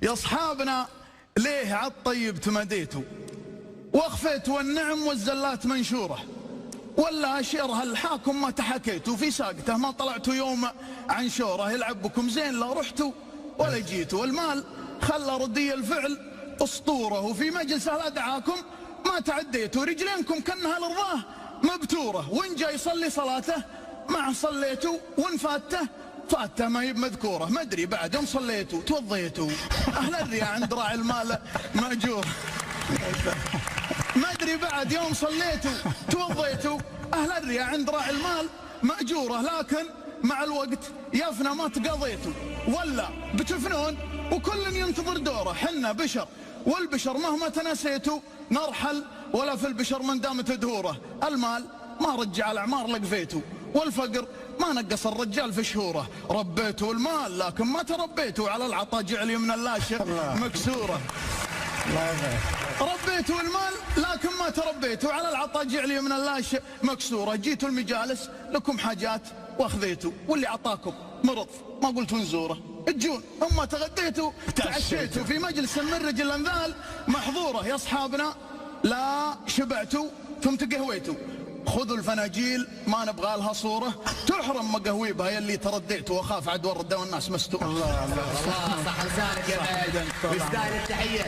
يا أصحابنا ليه عالطيب تمديتوا واخفيت والنعم والزلات منشورة، ولا أشيرها الحاكم ما تحكيتوا في ساقته ما طلعتوا يوم عن شوره، يلعب بكم زين لا رحتوا ولا جيتوا، المال خلى ردي الفعل أسطورة، وفي مجلسه لا دعاكم ما تعديتوا، رجلينكم كأنها لرضاه مبتورة، وإن جاي يصلي صلاته مع صليتوا، وإن فاته ما هي مذكورة، ما أدري بعد يوم صليتوا توضيتوا أهل الرياء عند راعي المال مأجور، ما أدري بعد يوم صليتوا توضيتوا أهل الرياء عند راعي المال مأجورة، لكن مع الوقت يفنى ما تقضيتوا، ولا بتفنون وكل ينتظر دوره، حنا بشر والبشر مهما تنسيتوا نرحل، ولا في البشر من دامت دهوره، المال ما رجع الأعمار لقفيتوا، والفقر ما نقص الرجال في شهوره، ربيتوا المال لكن ما تربيتوا، على العطا جعلي من اللاشئ مكسوره، ربيتوا المال لكن ما تربيتوا، على العطا جعلي من اللاشئ مكسوره، جيتوا المجالس لكم حاجات واخذيتوا، واللي عطاكم مرض ما قلتوا نزوره، تجون اما تغديتوا تعشيتوا، في مجلس من رجل الانذال محظوره، يا اصحابنا لا شبعتوا ثم تقهويتوا، خذوا الفناجيل ما نبغى لها صوره، تحرم مقهويبها يلي ترديتوا، واخاف عدوى الرده والناس مستور. الله صح لسانك يا مهدي، يستاهل التحيه.